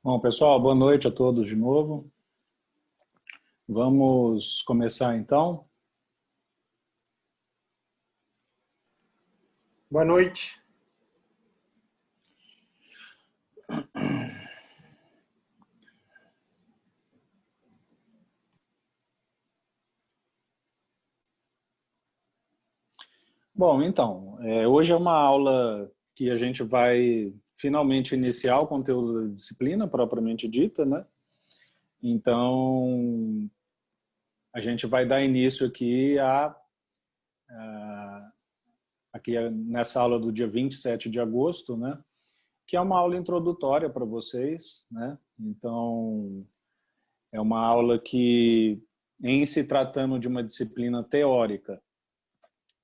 Bom, pessoal, boa noite a todos de novo. Vamos começar então. Boa noite. Bom, então, hoje é uma aula que a gente vai finalmente iniciar o conteúdo da disciplina propriamente dita, né? Então, a gente vai dar início aqui nessa aula do dia 27 de agosto, né? Que é uma aula introdutória para vocês, né? Então, é uma aula que, em se tratando de uma disciplina teórica,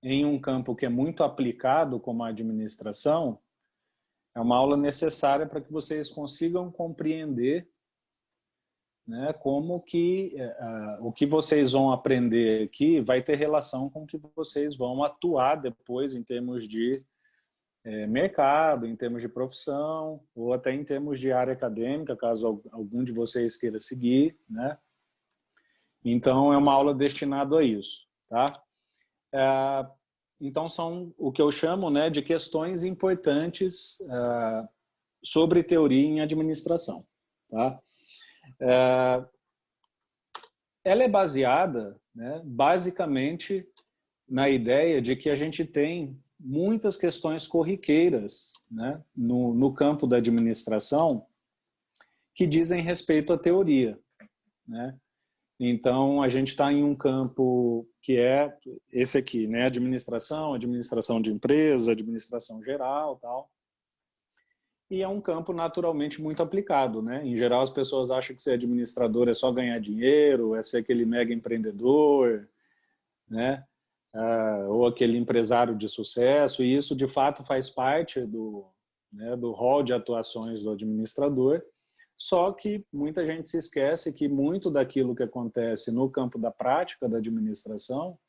em um campo que é muito aplicado, como a administração, é uma aula necessária para que vocês consigam compreender, né, como que o que vocês vão aprender aqui vai ter relação com o que vocês vão atuar depois em termos de mercado, em termos de profissão, ou até em termos de área acadêmica, caso algum de vocês queira seguir, né? Então, é uma aula destinada a isso, tá? Então, são o que eu chamo, né, de questões importantes sobre teoria em administração. Tá? Ela é baseada, né, basicamente na ideia de que a gente tem muitas questões corriqueiras, né, no campo da administração que dizem respeito à teoria, né? Então, a gente está em um campo que é esse aqui, né? Administração de empresa, administração geral, tal. E é um campo naturalmente muito aplicado, né? Em geral, as pessoas acham que ser administrador é só ganhar dinheiro, é ser aquele mega empreendedor, né? Ou aquele empresário de sucesso. E isso, de fato, faz parte do rol de atuações do administrador. Só que muita gente se esquece que muito daquilo que acontece no campo da prática da administração,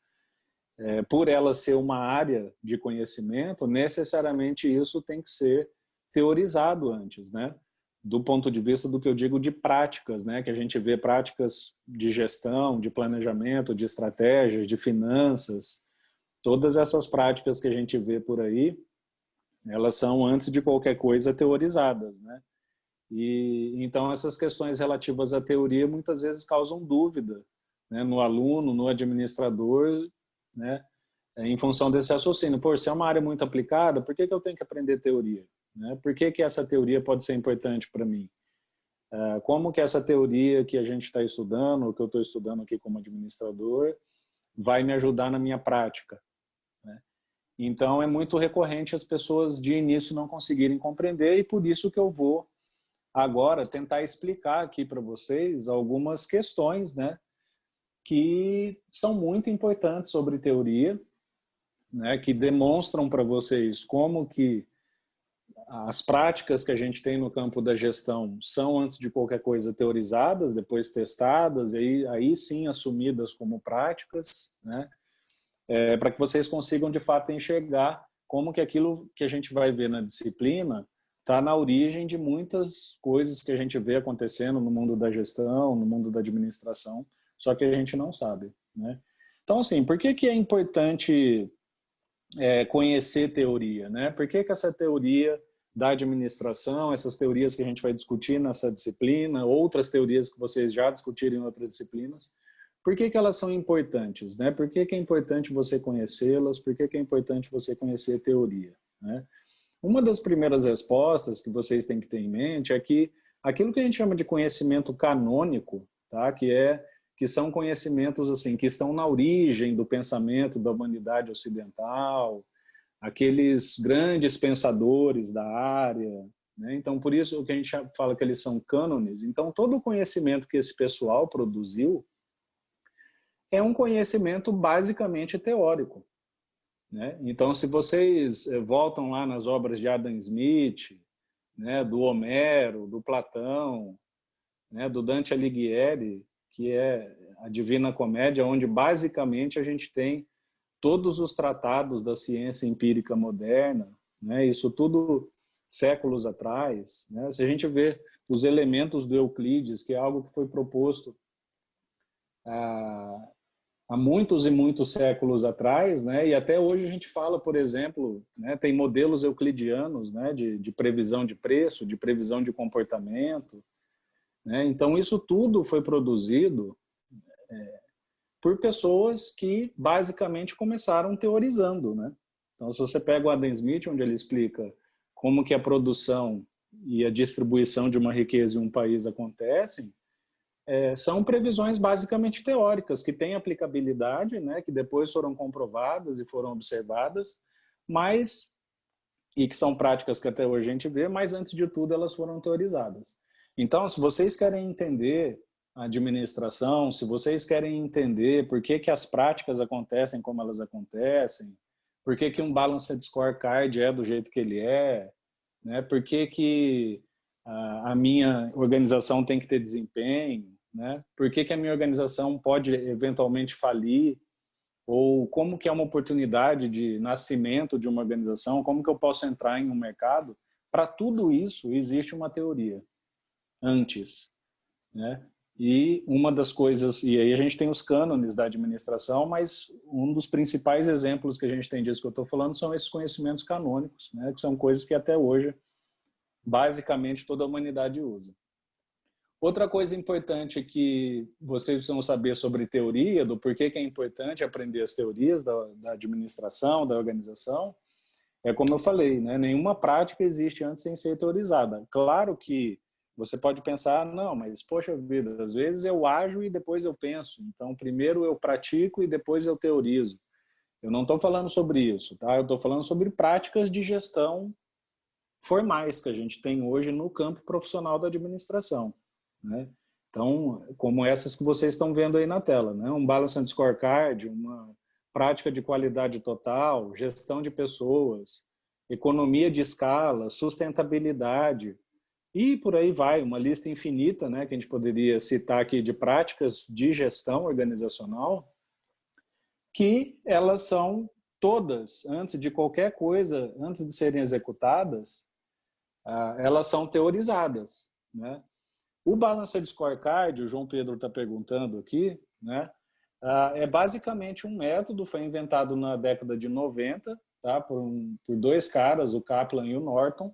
por ela ser uma área de conhecimento, necessariamente isso tem que ser teorizado antes, né? Do ponto de vista do que eu digo de práticas, né? Que a gente vê práticas de gestão, de planejamento, de estratégias, de finanças, todas essas práticas que a gente vê por aí, elas são, antes de qualquer coisa, teorizadas, né? E então essas questões relativas à teoria muitas vezes causam dúvida, né, no aluno, no administrador, né, em função desse raciocínio. Pô, se é uma área muito aplicada, por que eu tenho que aprender teoria? Né? Por que essa teoria pode ser importante para mim? Como que essa teoria que a gente está estudando, ou que eu estou estudando aqui como administrador, vai me ajudar na minha prática? Né? Então é muito recorrente as pessoas de início não conseguirem compreender, e por isso que eu vou agora tentar explicar aqui para vocês algumas questões, né, que são muito importantes sobre teoria, né, que demonstram para vocês como que as práticas que a gente tem no campo da gestão são, antes de qualquer coisa, teorizadas, depois testadas, e aí sim assumidas como práticas, né, para que vocês consigam de fato enxergar como que aquilo que a gente vai ver na disciplina está na origem de muitas coisas que a gente vê acontecendo no mundo da gestão, no mundo da administração, só que a gente não sabe, né? Então, assim, por que é importante conhecer teoria, né? Por que essa teoria da administração, essas teorias que a gente vai discutir nessa disciplina, outras teorias que vocês já discutiram em outras disciplinas, por que elas são importantes, né? Por que é importante você conhecê-las? Por que é importante você conhecer teoria, né? Uma das primeiras respostas que vocês têm que ter em mente é que aquilo que a gente chama de conhecimento canônico, tá? Que são conhecimentos assim que estão na origem do pensamento da humanidade ocidental, aqueles grandes pensadores da área, né? Então, por isso que a gente fala que eles são cânones. Então, todo o conhecimento que esse pessoal produziu é um conhecimento basicamente teórico, né? Então, se vocês voltam lá nas obras de Adam Smith, né, do Homero, do Platão, né, do Dante Alighieri, que é a Divina Comédia, onde basicamente a gente tem todos os tratados da ciência empírica moderna, né? Isso tudo séculos atrás, né? Se a gente vê os elementos do Euclides, que é algo que foi proposto há muitos e muitos séculos atrás, né? E até hoje a gente fala, por exemplo, né, tem modelos euclidianos, né, de previsão de preço, de previsão de comportamento, né? Então isso tudo foi produzido por pessoas que basicamente começaram teorizando, né? Então, se você pega o Adam Smith, onde ele explica como que a produção e a distribuição de uma riqueza em um país acontecem, são previsões basicamente teóricas, que têm aplicabilidade, né, que depois foram comprovadas e foram observadas, e que são práticas que até hoje a gente vê, mas antes de tudo elas foram teorizadas. Então, se vocês querem entender a administração, se vocês querem entender por que que as práticas acontecem como elas acontecem, por que que um Balanced Scorecard é do jeito que ele é, né? Por que que a minha organização tem que ter desempenho, né? Por que que a minha organização pode eventualmente falir, ou como que é uma oportunidade de nascimento de uma organização, como que eu posso entrar em um mercado. Para tudo isso existe uma teoria antes, né? E uma das coisas, e aí a gente tem os cânones da administração, mas um dos principais exemplos que a gente tem disso que eu estou falando são esses conhecimentos canônicos, né? Que são coisas que até hoje basicamente toda a humanidade usa. Outra coisa importante que vocês precisam saber sobre teoria, do porquê que é importante aprender as teorias da administração, da organização, é como eu falei, né? Nenhuma prática existe antes sem ser teorizada. Claro que você pode pensar, não, mas poxa vida, às vezes eu ajo e depois eu penso. Então, primeiro eu pratico e depois eu teorizo. Eu não estou falando sobre isso, tá? Eu estou falando sobre práticas de gestão formais que a gente tem hoje no campo profissional da administração, né? Então, como essas que vocês estão vendo aí na tela, né? Um Balanced Scorecard, uma prática de qualidade total, gestão de pessoas, economia de escala, sustentabilidade, e por aí vai, uma lista infinita, né, que a gente poderia citar aqui de práticas de gestão organizacional, que elas são todas, antes de qualquer coisa, antes de serem executadas, elas são teorizadas, né? O Balanced Scorecard, o João Pedro está perguntando aqui, né, é basicamente um método, foi inventado na década de 90, tá, por dois caras, o Kaplan e o Norton,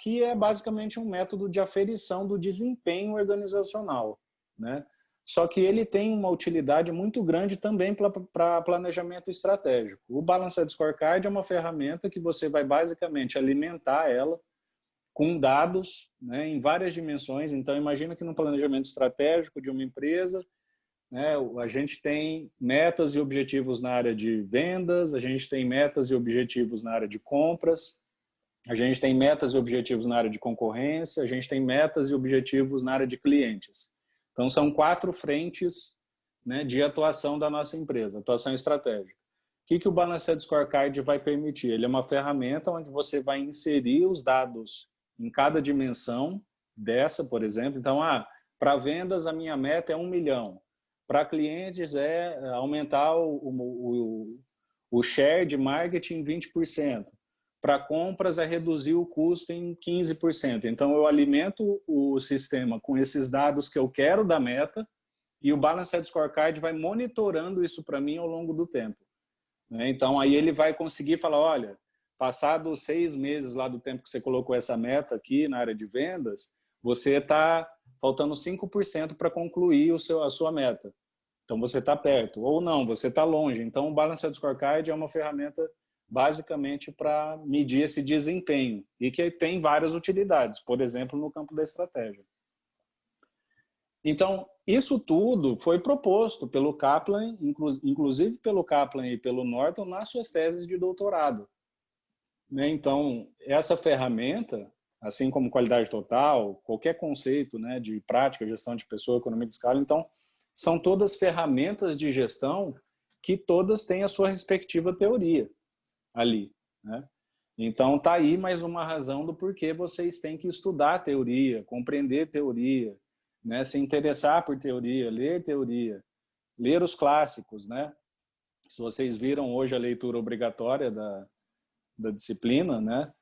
que é basicamente um método de aferição do desempenho organizacional, né? Só que ele tem uma utilidade muito grande também para planejamento estratégico. O Balanced Scorecard é uma ferramenta que você vai basicamente alimentar ela com dados, né, em várias dimensões. Então, imagina que no planejamento estratégico de uma empresa, né, a gente tem metas e objetivos na área de vendas, a gente tem metas e objetivos na área de compras, a gente tem metas e objetivos na área de concorrência, a gente tem metas e objetivos na área de clientes. Então, são 4 frentes, né, de atuação da nossa empresa, atuação estratégica. O que o Balanced Scorecard vai permitir? Ele é uma ferramenta onde você vai inserir os dados em cada dimensão dessa, por exemplo. Então, para vendas, a minha meta é 1 milhão. Para clientes, é aumentar o share de marketing em 20%. Para compras, é reduzir o custo em 15%. Então, eu alimento o sistema com esses dados que eu quero da meta e o Balanced Scorecard vai monitorando isso para mim ao longo do tempo. Então, aí ele vai conseguir falar, olha, passados 6 meses lá do tempo que você colocou essa meta aqui na área de vendas, você está faltando 5% para concluir a sua meta. Então, você está perto. Ou não, você está longe. Então, o Balanced Scorecard é uma ferramenta basicamente para medir esse desempenho e que tem várias utilidades, por exemplo, no campo da estratégia. Então, isso tudo foi proposto pelo Kaplan, inclusive pelo Kaplan e pelo Norton, nas suas teses de doutorado. Então, essa ferramenta, assim como qualidade total, qualquer conceito, né, de prática, gestão de pessoa, economia de escala, então, são todas ferramentas de gestão que todas têm a sua respectiva teoria ali, né? Então, tá aí mais uma razão do porquê vocês têm que estudar teoria, compreender teoria, né? Se interessar por teoria, ler os clássicos, né? Se vocês viram hoje a leitura obrigatória da disciplina, né?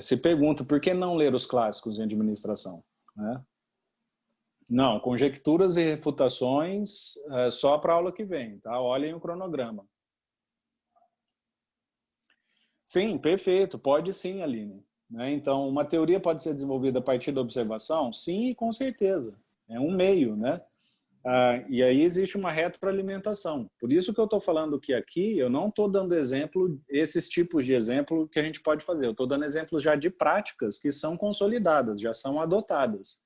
Se pergunta, por que não ler os clássicos em administração? Né? Não, conjecturas e refutações só para a aula que vem, tá? Olhem o cronograma. Sim, perfeito, pode sim, Aline. Né? Então, uma teoria pode ser desenvolvida a partir da observação? Sim, com certeza. É um meio, né? E aí existe uma retroalimentação. Por isso que eu estou falando que aqui eu não estou dando exemplo, esses tipos de exemplo que a gente pode fazer. Eu estou dando exemplos já de práticas que são consolidadas, já são adotadas.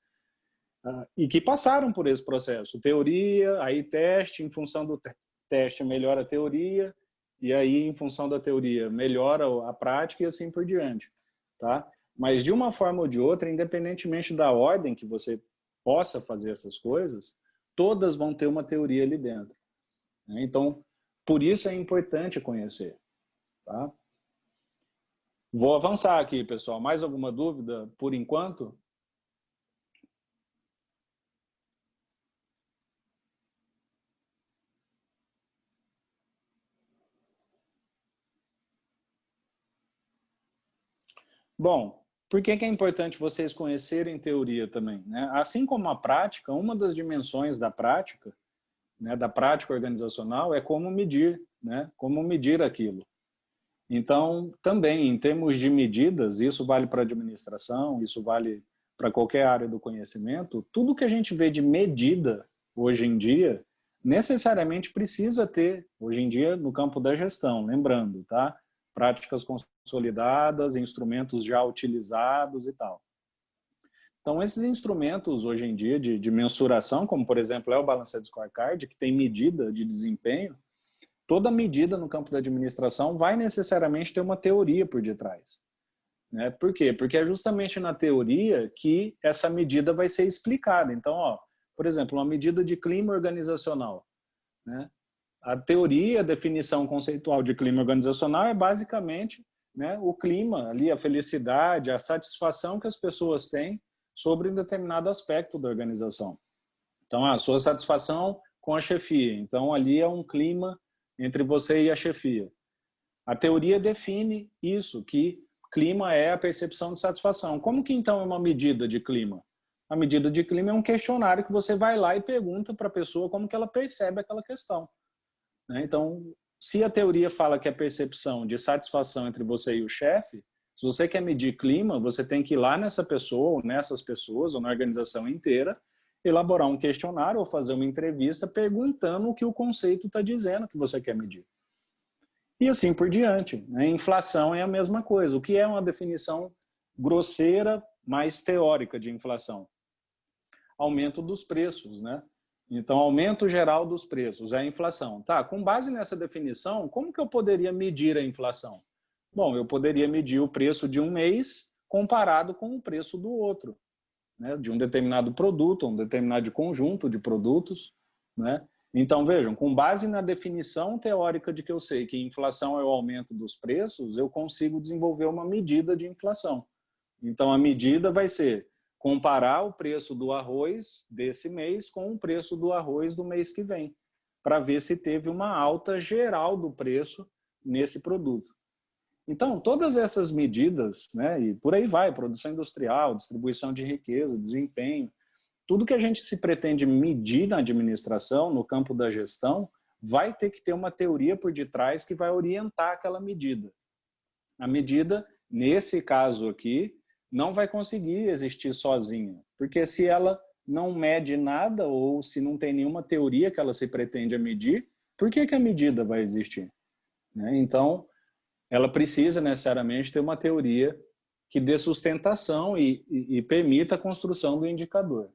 E que passaram por esse processo. Teoria, aí teste, em função do teste melhora a teoria, e aí em função da teoria melhora a prática e assim por diante. Tá? Mas de uma forma ou de outra, independentemente da ordem que você possa fazer essas coisas, todas vão ter uma teoria ali dentro. Então, por isso é importante conhecer. Tá? Vou avançar aqui, pessoal. Mais alguma dúvida por enquanto? Bom, por que é importante vocês conhecerem teoria também? Né? Assim como a prática, uma das dimensões da prática, né, da prática organizacional, é como medir, né? Como medir aquilo. Então, também, em termos de medidas, isso vale para a administração, isso vale para qualquer área do conhecimento, tudo que a gente vê de medida hoje em dia, necessariamente precisa ter, hoje em dia, no campo da gestão, lembrando, tá? Práticas consolidadas, instrumentos já utilizados e tal. Então, esses instrumentos, hoje em dia, de mensuração, como, por exemplo, é o Balanced Scorecard, que tem medida de desempenho, toda medida no campo da administração vai necessariamente ter uma teoria por detrás. Né? Por quê? Porque é justamente na teoria que essa medida vai ser explicada. Então, por exemplo, uma medida de clima organizacional. Né? A teoria, a definição conceitual de clima organizacional é basicamente, né, o clima, ali, a felicidade, a satisfação que as pessoas têm sobre um determinado aspecto da organização. Então, a sua satisfação com a chefia. Então, ali é um clima entre você e a chefia. A teoria define isso, que clima é a percepção de satisfação. Como que então é uma medida de clima? A medida de clima é um questionário que você vai lá e pergunta para a pessoa como que ela percebe aquela questão. Então, se a teoria fala que é percepção de satisfação entre você e o chefe, se você quer medir clima, você tem que ir lá nessa pessoa, ou nessas pessoas, ou na organização inteira, elaborar um questionário ou fazer uma entrevista perguntando o que o conceito está dizendo que você quer medir. E assim por diante. Inflação é a mesma coisa. O que é uma definição grosseira, mais teórica de inflação? Aumento dos preços, né? Então, aumento geral dos preços é a inflação. Tá, com base nessa definição, como que eu poderia medir a inflação? Bom, eu poderia medir o preço de um mês comparado com o preço do outro, né? De um determinado produto, um determinado conjunto de produtos, né? Então, vejam, com base na definição teórica de que eu sei que inflação é o aumento dos preços, eu consigo desenvolver uma medida de inflação. Então, a medida vai ser comparar o preço do arroz desse mês com o preço do arroz do mês que vem, para ver se teve uma alta geral do preço nesse produto. Então, todas essas medidas, né, e por aí vai, produção industrial, distribuição de riqueza, desempenho, tudo que a gente se pretende medir na administração, no campo da gestão, vai ter que ter uma teoria por detrás que vai orientar aquela medida. A medida, nesse caso aqui, não vai conseguir existir sozinha, porque se ela não mede nada ou se não tem nenhuma teoria que ela se pretende medir, por que a medida vai existir? Então, ela precisa necessariamente ter uma teoria que dê sustentação e permita a construção do indicador.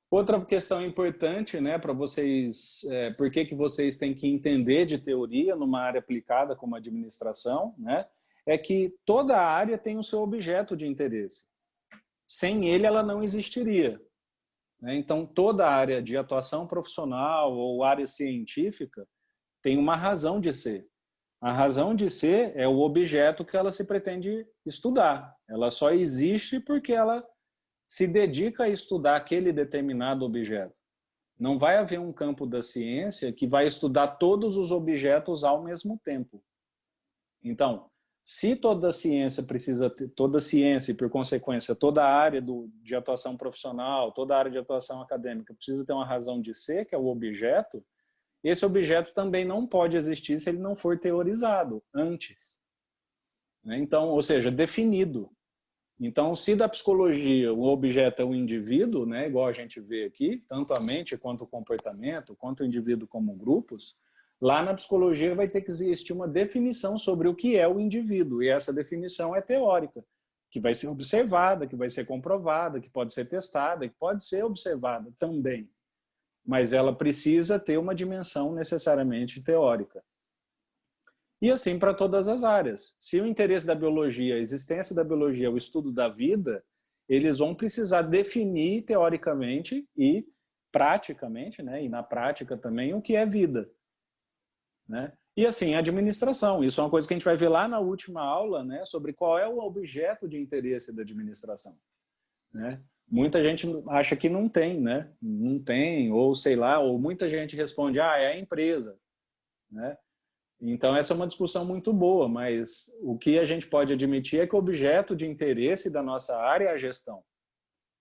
Outra questão importante, né, para vocês, por que vocês têm que entender de teoria numa área aplicada como administração, né, é que toda área tem o seu objeto de interesse. Sem ele, ela não existiria. Então, toda área de atuação profissional ou área científica tem uma razão de ser. A razão de ser é o objeto que ela se pretende estudar. Ela só existe porque ela se dedica a estudar aquele determinado objeto. Não vai haver um campo da ciência que vai estudar todos os objetos ao mesmo tempo. Então, se toda ciência precisa ter, toda ciência e, por consequência, toda a área de atuação profissional, toda a área de atuação acadêmica precisa ter uma razão de ser, que é o objeto, esse objeto também não pode existir se ele não for teorizado antes. Então, ou seja, definido. Então, se da psicologia o objeto é o indivíduo, né, igual a gente vê aqui, tanto a mente quanto o comportamento, quanto o indivíduo como grupos, lá na psicologia vai ter que existir uma definição sobre o que é o indivíduo, e essa definição é teórica, que vai ser observada, que vai ser comprovada, que pode ser testada, que pode ser observada também. Mas ela precisa ter uma dimensão necessariamente teórica. E assim para todas as áreas. Se o interesse da biologia, a existência da biologia, o estudo da vida, eles vão precisar definir teoricamente e praticamente, né, e na prática também, o que é vida. Né? E assim, a administração. Isso é uma coisa que a gente vai ver lá na última aula, né, sobre qual é o objeto de interesse da administração. Né? Muita gente acha que não tem, né? Não tem, ou sei lá, ou muita gente responde, é a empresa. Né? Então, essa é uma discussão muito boa, mas o que a gente pode admitir é que o objeto de interesse da nossa área é a gestão.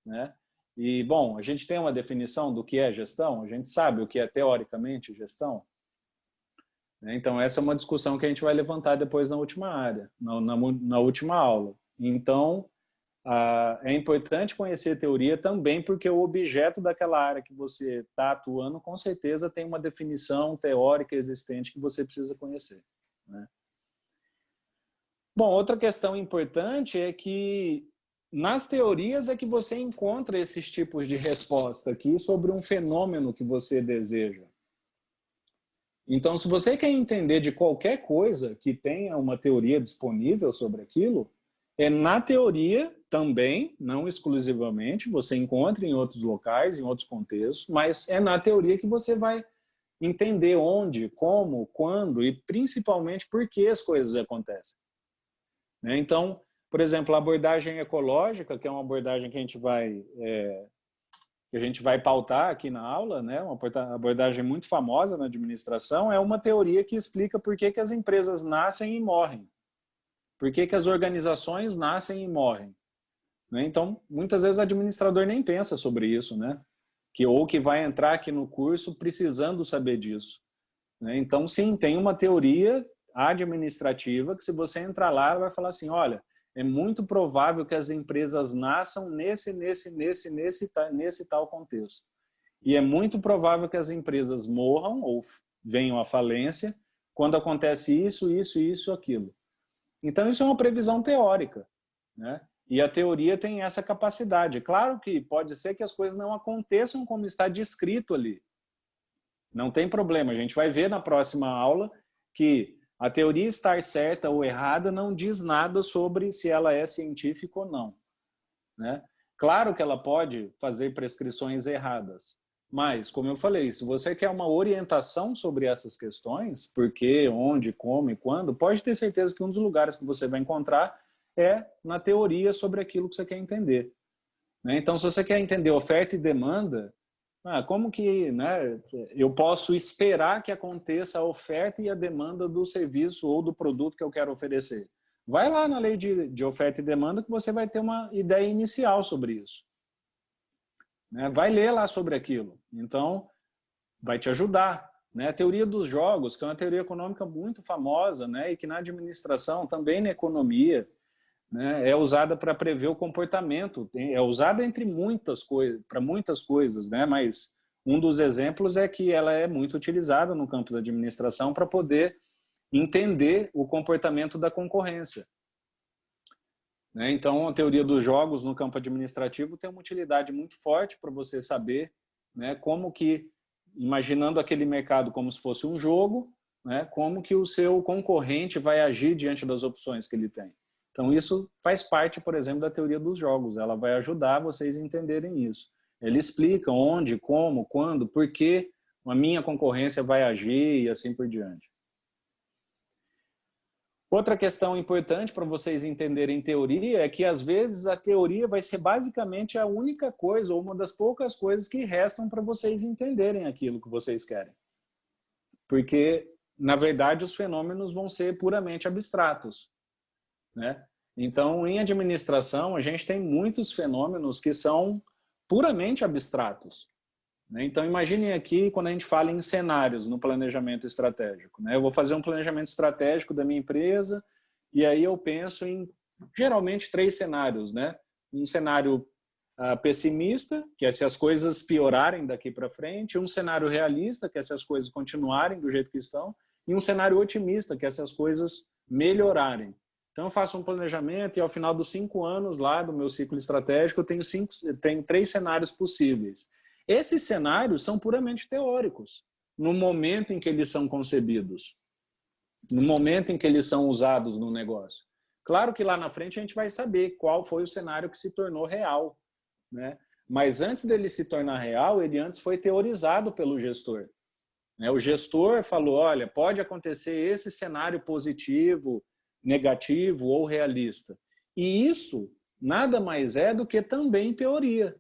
Né? E, bom, a gente tem uma definição do que é gestão? A gente sabe o que é teoricamente gestão? Então, essa é uma discussão que a gente vai levantar depois na última área, na última aula. Então, é importante conhecer a teoria também porque o objeto daquela área que você está atuando, com certeza, tem uma definição teórica existente que você precisa conhecer. Né? Bom, outra questão importante é que nas teorias é que você encontra esses tipos de resposta aqui sobre um fenômeno que você deseja. Então, se você quer entender de qualquer coisa que tenha uma teoria disponível sobre aquilo, na teoria também, não exclusivamente, você encontra em outros locais, em outros contextos, mas é na teoria que você vai entender onde, como, quando e principalmente por que as coisas acontecem. Então, por exemplo, a abordagem ecológica, que é uma abordagem que a gente vai pautar aqui na aula, né? Uma abordagem muito famosa na administração, é uma teoria que explica por que as empresas nascem e morrem. Por que as organizações nascem e morrem. Né? Então, muitas vezes o administrador nem pensa sobre isso, né? Ou que vai entrar aqui no curso precisando saber disso. Né? Então, sim, tem uma teoria administrativa que se você entrar lá, vai falar assim, olha, é muito provável que as empresas nasçam nesse tal contexto. E é muito provável que as empresas morram ou venham à falência quando acontece isso, aquilo. Então, isso é uma previsão teórica. Né? E a teoria tem essa capacidade. Claro que pode ser que as coisas não aconteçam como está descrito ali. Não tem problema. A gente vai ver na próxima aula que a teoria estar certa ou errada não diz nada sobre se ela é científica ou não. Né? Claro que ela pode fazer prescrições erradas, mas, como eu falei, se você quer uma orientação sobre essas questões, por quê, onde, como e quando, pode ter certeza que um dos lugares que você vai encontrar é na teoria sobre aquilo que você quer entender. Né? Então, se você quer entender oferta e demanda, como que, né, eu posso esperar que aconteça a oferta e a demanda do serviço ou do produto que eu quero oferecer? Vai lá na lei de oferta e demanda que você vai ter uma ideia inicial sobre isso. Né? Vai ler lá sobre aquilo. Então, vai te ajudar. Né? A teoria dos jogos, que é uma teoria econômica muito famosa, né, e que na administração, também na economia, né, é usada para prever o comportamento, é usada entre muitas coisas, para muitas coisas, né, mas um dos exemplos é que ela é muito utilizada no campo da administração para poder entender o comportamento da concorrência. Né, então, a teoria dos jogos no campo administrativo tem uma utilidade muito forte para você saber, né, como que, imaginando aquele mercado como se fosse um jogo, né, como que o seu concorrente vai agir diante das opções que ele tem. Então, isso faz parte, por exemplo, da teoria dos jogos. Ela vai ajudar vocês a entenderem isso. Ele explica onde, como, quando, por que a minha concorrência vai agir e assim por diante. Outra questão importante para vocês entenderem teoria é que, às vezes, a teoria vai ser basicamente a única coisa ou uma das poucas coisas que restam para vocês entenderem aquilo que vocês querem. Porque, na verdade, os fenômenos vão ser puramente abstratos. né? Então, em administração, a gente tem muitos fenômenos que são puramente abstratos, né? Então, imaginem aqui quando a gente fala em cenários no planejamento estratégico, né? Eu vou fazer um planejamento estratégico da minha empresa e aí eu penso em, geralmente, 3 cenários, né? Um cenário pessimista, que é se as coisas piorarem daqui para frente, um cenário realista, que é se as coisas continuarem do jeito que estão, e um cenário otimista, que é se as coisas melhorarem. Então, eu faço um planejamento e, ao final dos 5 anos lá do meu ciclo estratégico, eu tenho 3 cenários possíveis. Esses cenários são puramente teóricos, no momento em que eles são concebidos, no momento em que eles são usados no negócio. Claro que lá na frente a gente vai saber qual foi o cenário que se tornou real, né? Mas antes dele se tornar real, ele antes foi teorizado pelo gestor. O gestor falou, olha, pode acontecer esse cenário positivo, negativo ou realista. E isso nada mais é do que também teoria.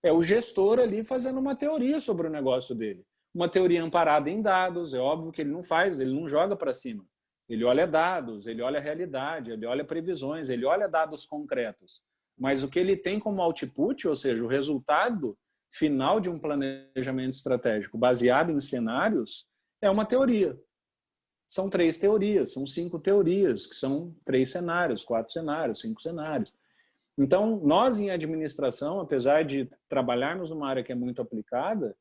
É o gestor ali fazendo uma teoria sobre o negócio dele. Uma teoria amparada em dados, é óbvio que ele não faz, ele não joga para cima. Ele olha dados, ele olha a realidade, ele olha previsões, ele olha dados concretos. Mas o que ele tem como output, ou seja, o resultado final de um planejamento estratégico baseado em cenários, é uma teoria. São 3 teorias, são 5 teorias, que são 3 cenários, 4 cenários, 5 cenários. Então, nós em administração, apesar de trabalharmos numa área que é muito aplicada,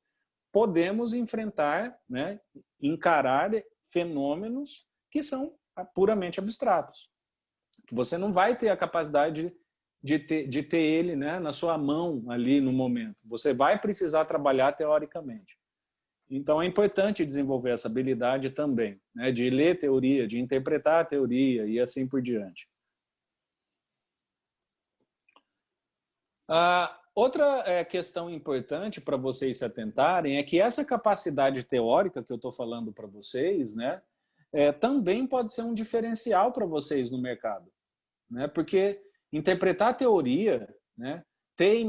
podemos enfrentar, né, encarar fenômenos que são puramente abstratos. Você não vai ter a capacidade de ter ele, né, na sua mão ali no momento. Você vai precisar trabalhar teoricamente. Então, é importante desenvolver essa habilidade também, né, de ler teoria, de interpretar a teoria e assim por diante. Outra questão importante para vocês se atentarem é que essa capacidade teórica que eu estou falando para vocês, né, também pode ser um diferencial para vocês no mercado, né, porque interpretar a teoria, né, ter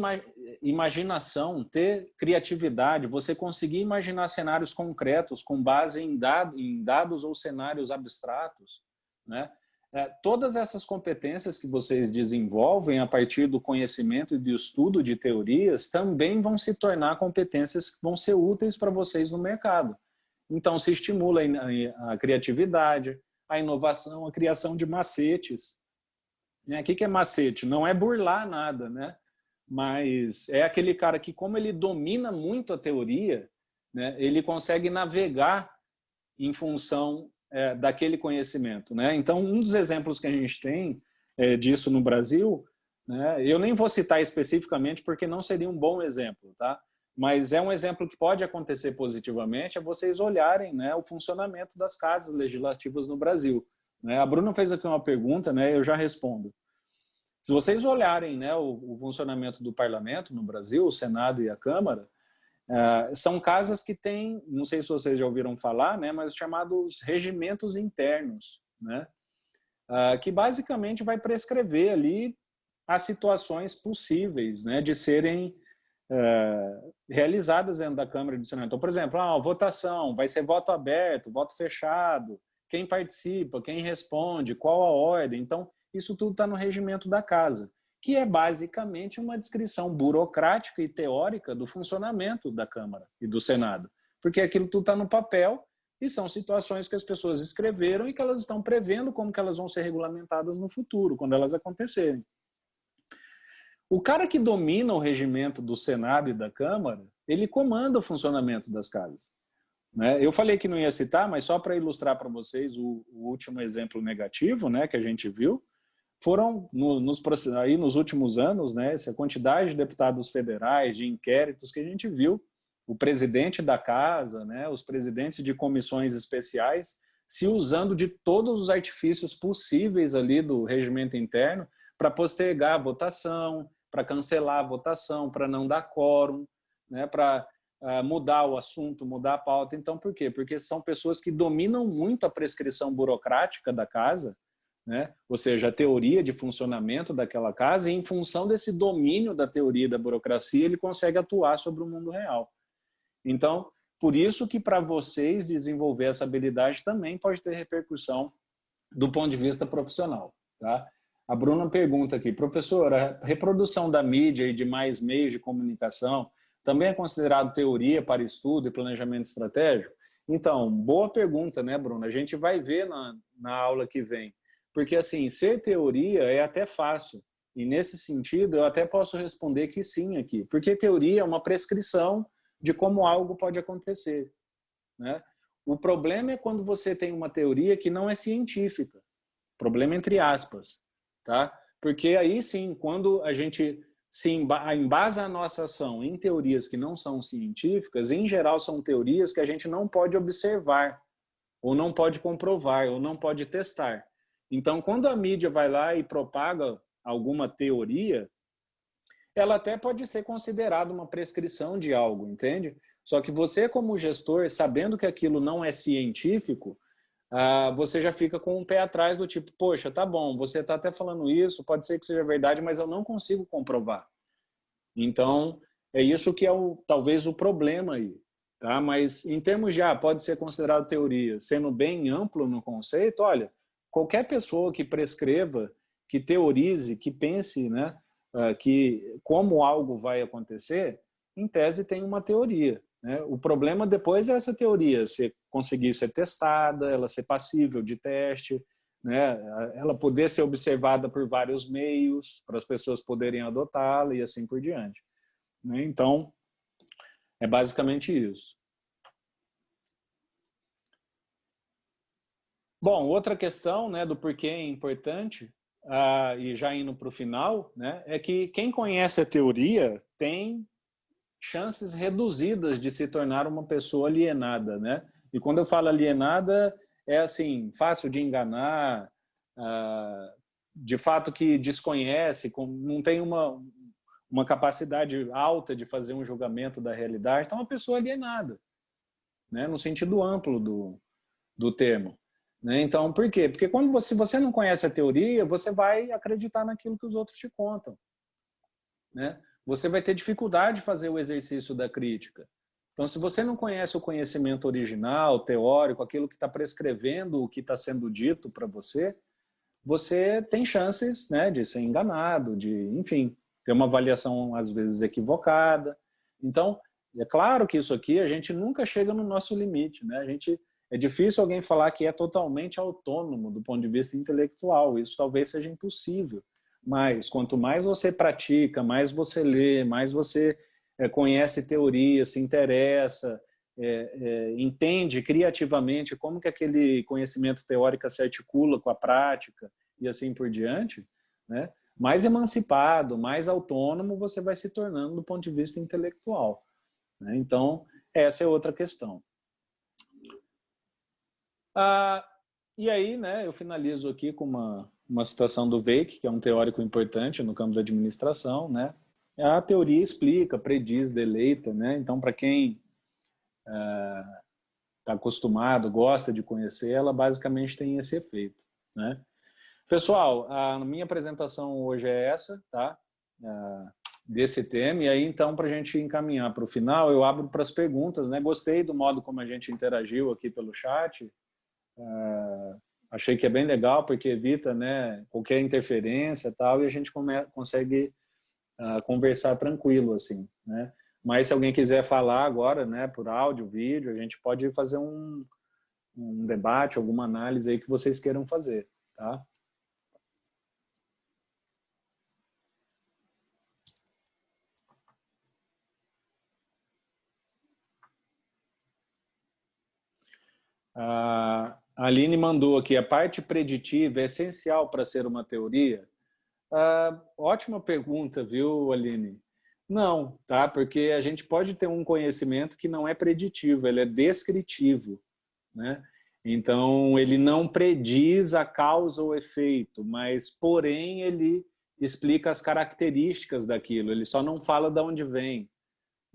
imaginação, ter criatividade, você conseguir imaginar cenários concretos com base em dados ou cenários abstratos, né? Todas essas competências que vocês desenvolvem a partir do conhecimento e do estudo de teorias também vão se tornar competências que vão ser úteis para vocês no mercado. Então, se estimula a criatividade, a inovação, a criação de macetes. O que é macete? Não é burlar nada, né? Mas é aquele cara que, como ele domina muito a teoria, né, ele consegue navegar em função daquele conhecimento, né? Então, um dos exemplos que a gente tem disso no Brasil, né, eu nem vou citar especificamente porque não seria um bom exemplo, tá? Mas é um exemplo que pode acontecer positivamente, é vocês olharem, né, o funcionamento das casas legislativas no Brasil, né? A Bruna fez aqui uma pergunta, né, eu já respondo. Se vocês olharem, né, o funcionamento do parlamento no Brasil, o Senado e a Câmara, são casas que têm, não sei se vocês já ouviram falar, né, mas chamados regimentos internos, né, que basicamente vai prescrever ali as situações possíveis, né, de serem realizadas dentro da Câmara e do Senado. Então, por exemplo, a votação vai ser voto aberto, voto fechado, quem participa, quem responde, qual a ordem. Então, isso tudo está no regimento da casa, que é basicamente uma descrição burocrática e teórica do funcionamento da Câmara e do Senado. Porque aquilo tudo está no papel e são situações que as pessoas escreveram e que elas estão prevendo como que elas vão ser regulamentadas no futuro, quando elas acontecerem. O cara que domina o regimento do Senado e da Câmara, ele comanda o funcionamento das casas. Né? Eu falei que não ia citar, mas só para ilustrar para vocês o último exemplo negativo, né, que a gente viu, foram nos últimos anos, né, essa quantidade de deputados federais, de inquéritos que a gente viu, o presidente da casa, né, os presidentes de comissões especiais, se usando de todos os artifícios possíveis ali do regimento interno para postergar a votação, para cancelar a votação, para não dar quórum, né, para mudar o assunto, mudar a pauta. Então, por quê? Porque são pessoas que dominam muito a prescrição burocrática da casa, né? Ou seja, a teoria de funcionamento daquela casa, e em função desse domínio da teoria da burocracia, ele consegue atuar sobre o mundo real. Então, por isso que para vocês desenvolver essa habilidade também pode ter repercussão do ponto de vista profissional. tá? A Bruna pergunta aqui, professor, a reprodução da mídia e de mais meios de comunicação também é considerado teoria para estudo e planejamento estratégico? Então, boa pergunta, né, Bruna? A gente vai ver na aula que vem. Porque, assim, ser teoria é até fácil. E, nesse sentido, eu até posso responder que sim aqui. Porque teoria é uma prescrição de como algo pode acontecer, né? O problema é quando você tem uma teoria que não é científica. Problema entre aspas, tá? Porque aí sim, quando a gente se embasa a nossa ação em teorias que não são científicas, em geral são teorias que a gente não pode observar, ou não pode comprovar, ou não pode testar. Então, quando a mídia vai lá e propaga alguma teoria, ela até pode ser considerada uma prescrição de algo, entende? Só que você, como gestor, sabendo que aquilo não é científico, você já fica com um pé atrás do tipo, poxa, tá bom, você está até falando isso, pode ser que seja verdade, mas eu não consigo comprovar. Então, é isso que é talvez o problema aí. Tá? Mas em termos de, pode ser considerado teoria, sendo bem amplo no conceito, olha, qualquer pessoa que prescreva, que teorize, que pense, né, que como algo vai acontecer, em tese tem uma teoria. Né? O problema depois é essa teoria, se conseguir ser testada, ela ser passível de teste, né? Ela poder ser observada por vários meios, para as pessoas poderem adotá-la e assim por diante. Né? Então, é basicamente isso. Bom, outra questão, né, do porquê é importante, e já indo para o final, né, é que quem conhece a teoria tem chances reduzidas de se tornar uma pessoa alienada, né? E quando eu falo alienada, é assim, fácil de enganar, de fato que desconhece, não tem uma capacidade alta de fazer um julgamento da realidade, então é uma pessoa alienada, né? No sentido amplo do termo. Né? Então, por quê? Porque se você não conhece a teoria, você vai acreditar naquilo que os outros te contam. Né? Você vai ter dificuldade de fazer o exercício da crítica. Então, se você não conhece o conhecimento original, teórico, aquilo que está prescrevendo o que está sendo dito para você, você tem chances, né, de ser enganado, de, enfim, ter uma avaliação às vezes equivocada. Então, é claro que isso aqui a gente nunca chega no nosso limite, né? É difícil alguém falar que é totalmente autônomo do ponto de vista intelectual. Isso talvez seja impossível. Mas quanto mais você pratica, mais você lê, mais você conhece teoria, se interessa, entende criativamente como que aquele conhecimento teórico se articula com a prática e assim por diante, né? Mais emancipado, mais autônomo você vai se tornando do ponto de vista intelectual. Né? Então, essa é outra questão. E aí, né, eu finalizo aqui com uma citação do Weick, que é um teórico importante no campo da administração, né? A teoria explica, prediz, deleita, né? Então, para quem está acostumado, gosta de conhecer, ela basicamente tem esse efeito, né? Pessoal, a minha apresentação hoje é essa, tá? Desse tema, e aí então para a gente encaminhar para o final, eu abro para as perguntas, né? Gostei do modo como a gente interagiu aqui pelo chat, achei que é bem legal porque evita, né, qualquer interferência e tal, e a gente consegue conversar tranquilo, assim, né? Mas se alguém quiser falar agora, né, por áudio, vídeo, a gente pode fazer um debate, alguma análise aí que vocês queiram fazer, tá? A Aline mandou aqui, a parte preditiva é essencial para ser uma teoria? Ótima pergunta, viu, Aline? Não, tá? Porque a gente pode ter um conhecimento que não é preditivo, ele é descritivo, né? Então, ele não prediz a causa ou efeito, mas, porém, ele explica as características daquilo, ele só não fala de onde vem,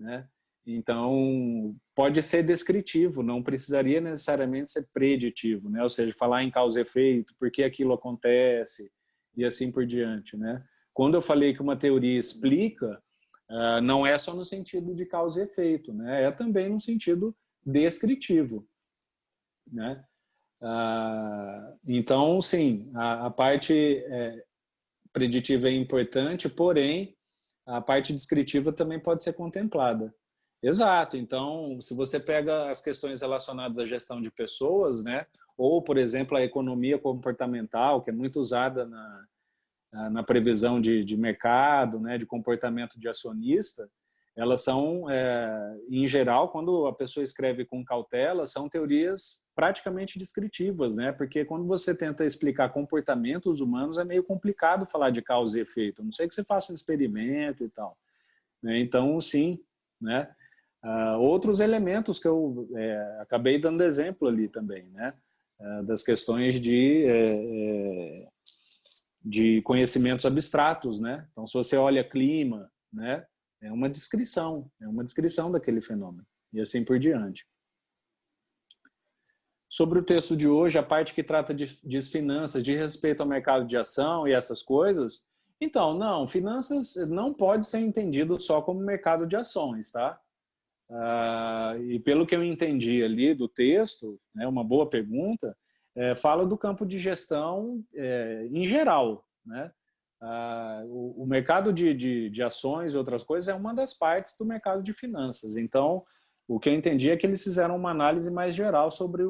né? Então, pode ser descritivo, não precisaria necessariamente ser preditivo, né? Ou seja, falar em causa e efeito, por que aquilo acontece e assim por diante, né? Quando eu falei que uma teoria explica, não é só no sentido de causa e efeito, né? É também no sentido descritivo, né? Então, sim, a parte preditiva é importante, porém, a parte descritiva também pode ser contemplada. Exato. Então, se você pega as questões relacionadas à gestão de pessoas, né, ou, por exemplo, a economia comportamental, que é muito usada na previsão de mercado, né, de comportamento de acionista, elas são, em geral, quando a pessoa escreve com cautela, são teorias praticamente descritivas, né? Porque quando você tenta explicar comportamentos humanos, é meio complicado falar de causa e efeito, a não ser que você faça um experimento e tal, né? Então, sim, né? Outros elementos que eu acabei dando exemplo ali também, né? Das questões de conhecimentos abstratos, né? Então, se você olha clima, né? É uma descrição daquele fenômeno, e assim por diante. Sobre o texto de hoje, a parte que trata de finanças, de respeito ao mercado de ação e essas coisas, então, não, finanças não pode ser entendido só como mercado de ações, tá? E pelo que eu entendi ali do texto, né, uma boa pergunta, fala do campo de gestão em geral, né? O mercado de ações e outras coisas é uma das partes do mercado de finanças. Então, o que eu entendi é que eles fizeram uma análise mais geral sobre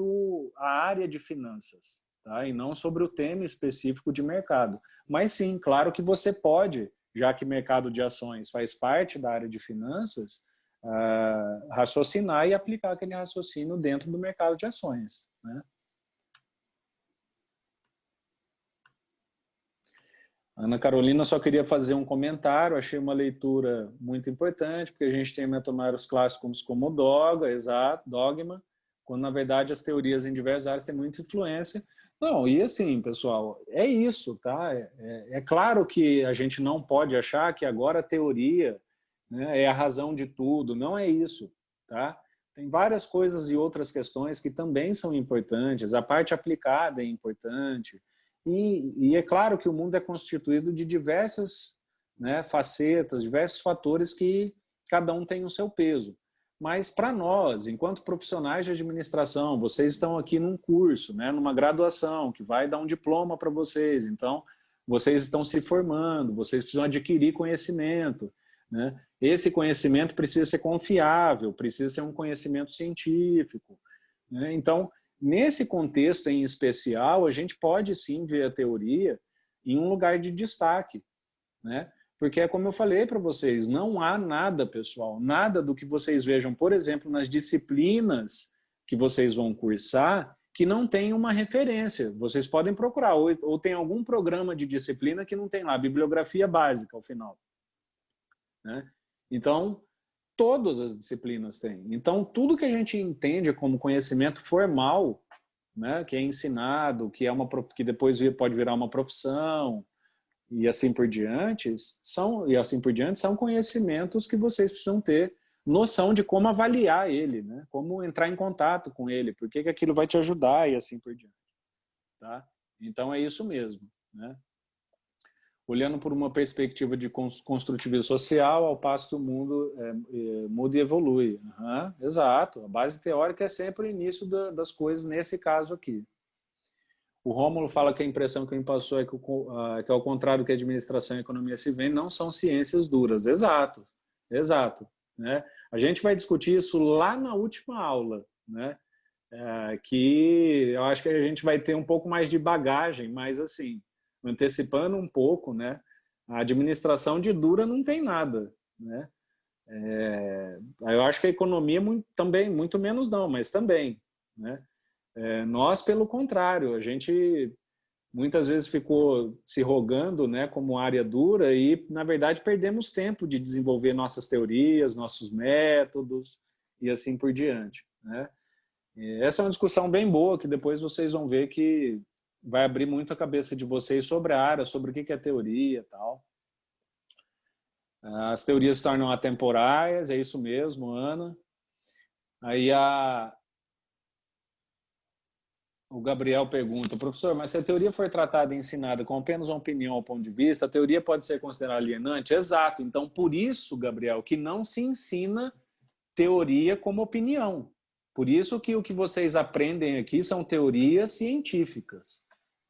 a área de finanças, tá? E não sobre o tema específico de mercado. Mas sim, claro que você pode, já que mercado de ações faz parte da área de finanças, raciocinar e aplicar aquele raciocínio dentro do mercado de ações, né? Ana Carolina só queria fazer um comentário, achei uma leitura muito importante, porque a gente tem a tomar os clássicos como dogma, quando na verdade as teorias em diversas áreas têm muita influência. Não, e assim, pessoal, é isso, tá? É claro que a gente não pode achar que agora a teoria, né, é a razão de tudo, não é isso, tá? Tem várias coisas e outras questões que também são importantes, a parte aplicada é importante, e é claro que o mundo é constituído de diversas, né, facetas, diversos fatores que cada um tem o seu peso. Mas para nós, enquanto profissionais de administração, vocês estão aqui num curso, né, numa graduação, que vai dar um diploma para vocês. Então, vocês estão se formando, vocês precisam adquirir conhecimento, né? Esse conhecimento precisa ser confiável, precisa ser um conhecimento científico, né? Então, nesse contexto em especial, a gente pode sim ver a teoria em um lugar de destaque, né? Porque é como eu falei para vocês, não há nada, pessoal, nada do que vocês vejam, por exemplo, nas disciplinas que vocês vão cursar, que não tem uma referência. Vocês podem procurar, ou tem algum programa de disciplina que não tem lá, bibliografia básica ao final, né? Então, todas as disciplinas têm. Então, tudo que a gente entende como conhecimento formal, né, que é ensinado, que depois pode virar uma profissão e assim por diante, são conhecimentos que vocês precisam ter noção de como avaliar ele, né, como entrar em contato com ele, porque que aquilo vai te ajudar e assim por diante, tá? Então é isso mesmo, né? Olhando por uma perspectiva de construtivismo social, ao passo que o mundo muda e evolui. Exato. A base teórica é sempre o início das coisas, nesse caso aqui. O Rômulo fala que a impressão que me passou é que ao contrário do que a administração e a economia se vê, não são ciências duras. Exato. Exato. Né? A gente vai discutir isso lá na última aula, né? Que eu acho que a gente vai ter um pouco mais de bagagem, mas assim, antecipando um pouco, né? A administração de dura não tem nada, né? Eu acho que a economia também, muito menos não, mas também, né? Nós, pelo contrário, a gente muitas vezes ficou se rogando, né, como área dura e, na verdade, perdemos tempo de desenvolver nossas teorias, nossos métodos e assim por diante, né? Essa é uma discussão bem boa, que depois vocês vão ver que vai abrir muito a cabeça de vocês sobre a área, sobre o que é teoria e tal. As teorias se tornam atemporais, é isso mesmo, Ana. Aí o Gabriel pergunta, professor, mas se a teoria for tratada e ensinada com apenas uma opinião ou ponto de vista, a teoria pode ser considerada alienante? Exato. Então, por isso, Gabriel, que não se ensina teoria como opinião. Por isso que o que vocês aprendem aqui são teorias científicas,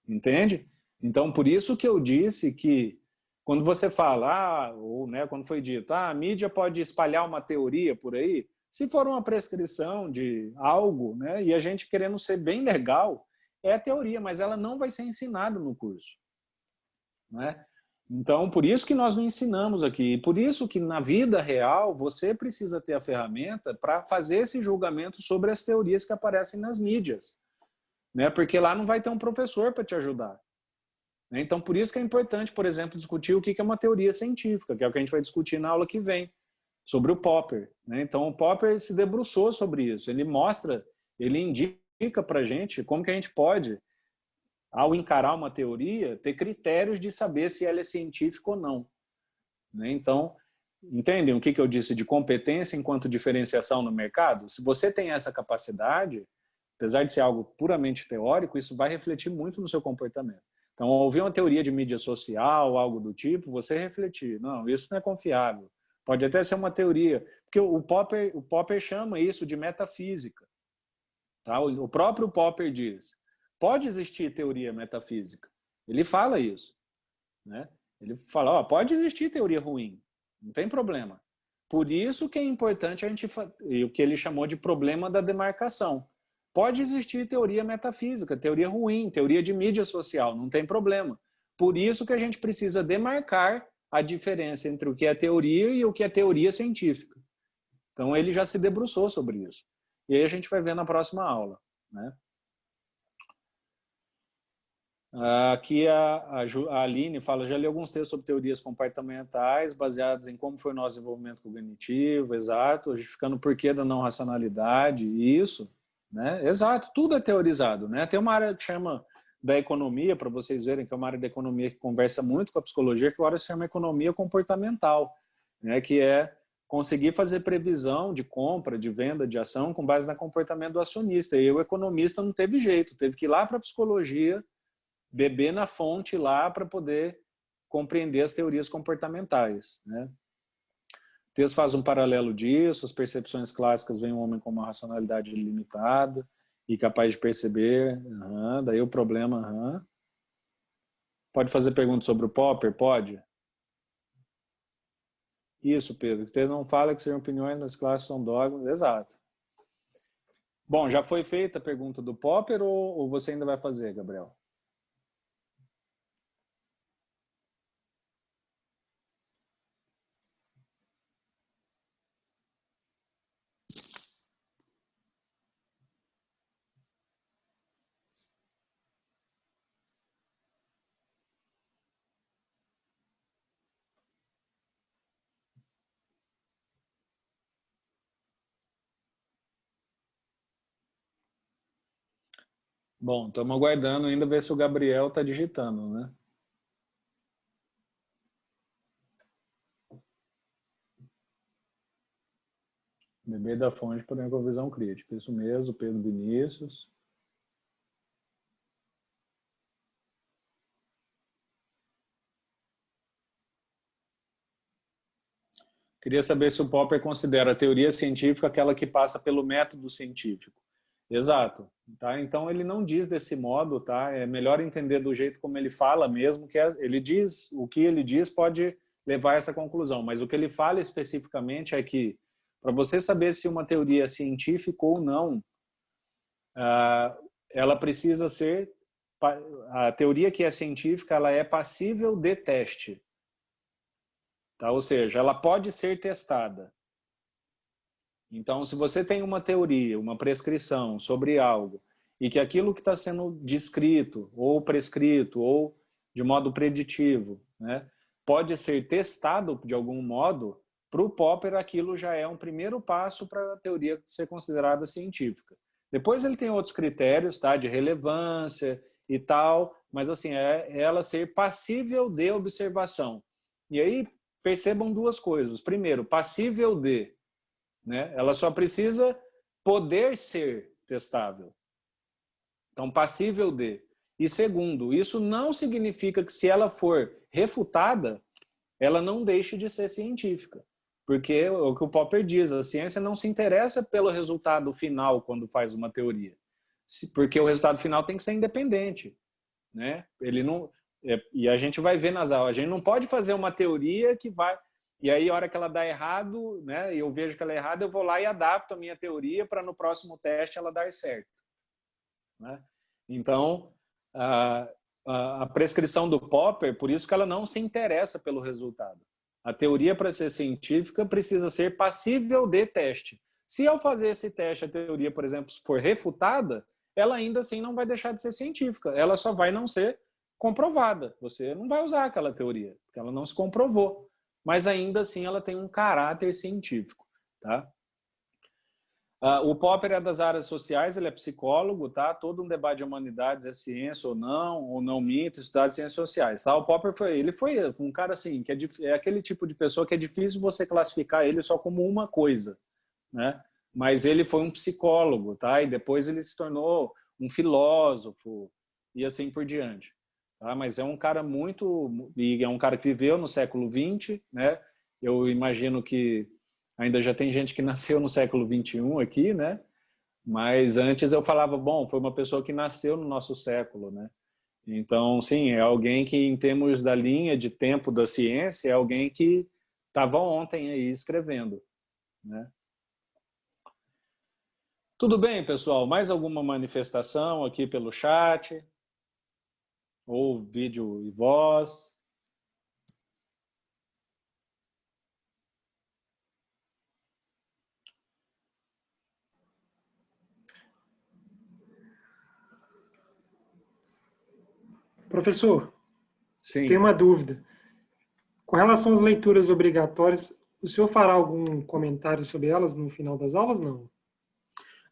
entende? Então, por isso que eu disse que quando você fala, ou né, quando foi dito, a mídia pode espalhar uma teoria por aí, se for uma prescrição de algo, né, e a gente querendo ser bem legal, é a teoria, mas ela não vai ser ensinada no curso, né? Então, por isso que nós não ensinamos aqui, por isso que na vida real você precisa ter a ferramenta para fazer esse julgamento sobre as teorias que aparecem nas mídias, né? Porque lá não vai ter um professor para te ajudar. Então, por isso que é importante, por exemplo, discutir o que é uma teoria científica, que é o que a gente vai discutir na aula que vem, sobre o Popper. Então, o Popper se debruçou sobre isso, ele mostra, ele indica para a gente como que a gente pode, ao encarar uma teoria, ter critérios de saber se ela é científica ou não. Então, entendem o que eu disse de competência enquanto diferenciação no mercado? Se você tem essa capacidade, apesar de ser algo puramente teórico, isso vai refletir muito no seu comportamento. Então, ao ouvir uma teoria de mídia social, algo do tipo, você refletir, não, isso não é confiável. Pode até ser uma teoria, porque o Popper chama isso de metafísica. Tá? O próprio Popper diz, pode existir teoria metafísica. Ele fala isso. Né? Ele fala, pode existir teoria ruim, não tem problema. Por isso que é importante a gente, o que ele chamou de problema da demarcação. Pode existir teoria metafísica, teoria ruim, teoria de mídia social, não tem problema. Por isso que a gente precisa demarcar a diferença entre o que é teoria e o que é teoria científica. Então ele já se debruçou sobre isso. E aí a gente vai ver na próxima aula, né? Aqui a Aline fala, já li alguns textos sobre teorias comportamentais baseadas em como foi o nosso desenvolvimento cognitivo, exato, justificando o porquê da não racionalidade, isso, né? Exato, tudo é teorizado, né? Tem uma área que chama da economia, para vocês verem que é uma área da economia que conversa muito com a psicologia, que agora se chama economia comportamental, né? Que é conseguir fazer previsão de compra, de venda, de ação com base no comportamento do acionista. E o economista não teve jeito, teve que ir lá para a psicologia, beber na fonte lá para poder compreender as teorias comportamentais, né? O texto faz um paralelo disso, as percepções clássicas veem o homem com uma racionalidade limitada e capaz de perceber, daí o problema, Pode fazer perguntas sobre o Popper? Pode? Isso, Pedro. O texto não fala que seriam opiniões nas classes são dogmas, exato. Bom, já foi feita a pergunta do Popper ou você ainda vai fazer, Gabriel? Bom, estamos aguardando ainda ver se o Gabriel está digitando, né? Beber da fonte, porém com visão crítica. Isso mesmo, Pedro Vinícius. Queria saber se o Popper considera a teoria científica aquela que passa pelo método científico. Exato. Tá? Então ele não diz desse modo, tá? É melhor entender do jeito como ele fala mesmo, que ele diz, o que ele diz pode levar a essa conclusão, mas o que ele fala especificamente é que para você saber se uma teoria é científica ou não, ela precisa ser, a teoria que é científica, ela é passível de teste. Tá? Ou seja, ela pode ser testada. Então, se você tem uma teoria, uma prescrição sobre algo, e que aquilo que está sendo descrito, ou prescrito, ou de modo preditivo, né, pode ser testado de algum modo, para o Popper aquilo já é um primeiro passo para a teoria ser considerada científica. Depois ele tem outros critérios, tá, de relevância e tal, mas assim, é ela ser passível de observação. E aí, percebam duas coisas. Primeiro, passível de, né? Ela só precisa poder ser testável. Então, passível de. E segundo, isso não significa que se ela for refutada, ela não deixe de ser científica. Porque o que o Popper diz, a ciência não se interessa pelo resultado final quando faz uma teoria, porque o resultado final tem que ser independente, né? Ele não, e a gente vai ver nas aulas, a gente não pode fazer uma teoria que vai, e aí a hora que ela dá errado, né, e eu vejo que ela é errada, eu vou lá e adapto a minha teoria para no próximo teste ela dar certo, né? Então, a prescrição do Popper, por isso que ela não se interessa pelo resultado. A teoria, para ser científica, precisa ser passível de teste. Se ao fazer esse teste, a teoria, por exemplo, for refutada, ela ainda assim não vai deixar de ser científica. Ela só vai não ser comprovada. Você não vai usar aquela teoria, porque ela não se comprovou. Mas ainda assim ela tem um caráter científico, tá? O Popper é das áreas sociais, ele é psicólogo, tá? Todo um debate de humanidades é ciência ou não mito, estudar de ciências sociais, tá? O Popper foi um cara assim, que é aquele tipo de pessoa que é difícil você classificar ele só como uma coisa, né? Mas ele foi um psicólogo, tá? E depois ele se tornou um filósofo e assim por diante, tá? Mas é um cara e é um cara que viveu no século XX, né? Eu imagino que ainda já tem gente que nasceu no século XXI aqui, né? Mas antes eu falava, bom, foi uma pessoa que nasceu no nosso século, né? Então, sim, é alguém que, em termos da linha de tempo da ciência, é alguém que estava ontem aí escrevendo, né? Tudo bem, pessoal? Mais alguma manifestação aqui pelo chat? Ou vídeo e voz? Professor, tenho Sim. uma dúvida. Com relação às leituras obrigatórias, o senhor fará algum comentário sobre elas no final das aulas? Não.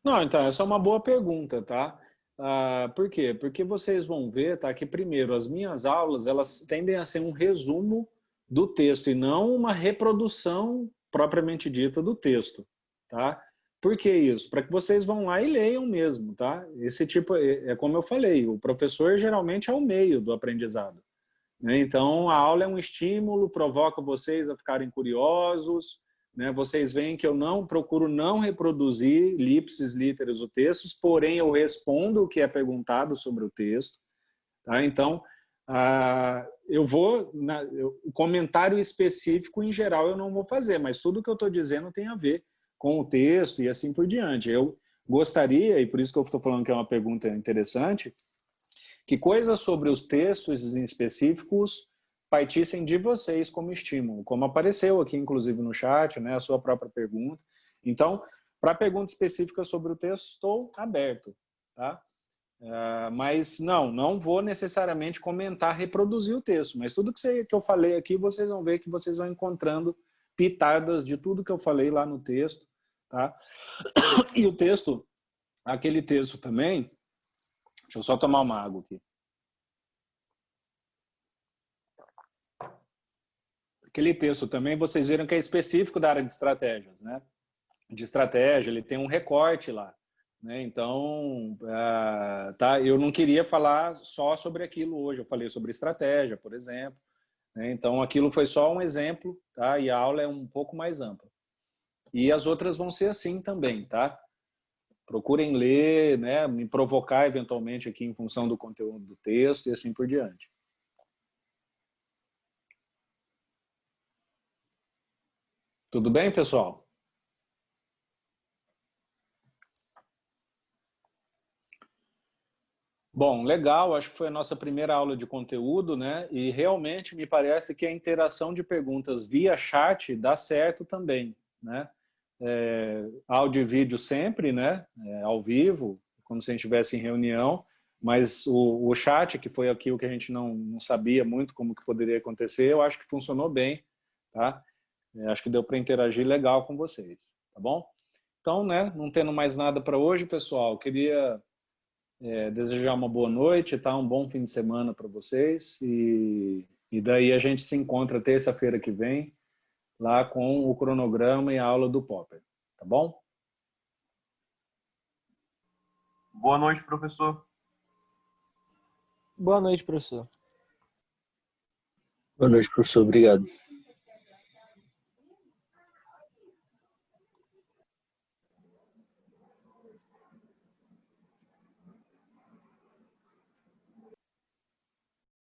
Não, então, essa é uma boa pergunta, tá? Por quê? Porque vocês vão ver, tá, que primeiro, as minhas aulas, elas tendem a ser um resumo do texto e não uma reprodução propriamente dita do texto, tá? Por que isso? Para que vocês vão lá e leiam mesmo, tá? Esse tipo, é como eu falei, o professor geralmente é o meio do aprendizado, né? Então, a aula é um estímulo, provoca vocês a ficarem curiosos, né? Vocês veem que eu não procuro não reproduzir lipsis literis o texto, porém eu respondo o que é perguntado sobre o texto, tá? Então, o comentário específico em geral eu não vou fazer, mas tudo que eu estou dizendo tem a ver com o texto e assim por diante. Eu gostaria, e por isso que eu estou falando que é uma pergunta interessante, que coisas sobre os textos em específicos partissem de vocês como estímulo, como apareceu aqui, inclusive, no chat, né, a sua própria pergunta. Então, para pergunta específica sobre o texto, estou aberto, tá? Mas não vou necessariamente comentar, reproduzir o texto, mas tudo que eu falei aqui, vocês vão ver que vocês vão encontrando pitadas de tudo que eu falei lá no texto, tá? E o texto, aquele texto também, deixa eu só tomar uma água aqui. Aquele texto também, vocês viram que é específico da área de estratégias, né? De estratégia, ele tem um recorte lá, né? Então, tá, eu não queria falar só sobre aquilo hoje, eu falei sobre estratégia, por exemplo, né? Então, aquilo foi só um exemplo, tá? E a aula é um pouco mais ampla. E as outras vão ser assim também, tá? Procurem ler, né? Me provocar eventualmente aqui em função do conteúdo do texto e assim por diante. Tudo bem, pessoal? Bom, legal, acho que foi a nossa primeira aula de conteúdo, né? E realmente me parece que a interação de perguntas via chat dá certo também, né? Áudio e vídeo sempre, né? Ao vivo, como se a gente estivesse em reunião, mas o chat, que foi aquilo que a gente não sabia muito como que poderia acontecer, eu acho que funcionou bem, tá? Acho que deu para interagir legal com vocês, tá bom? Então, né, não tendo mais nada para hoje, pessoal, queria desejar uma boa noite, tá? Um bom fim de semana para vocês e daí a gente se encontra terça-feira que vem lá com o cronograma e a aula do Popper, tá bom? Boa noite, professor. Boa noite, professor. Boa noite, professor. Obrigado.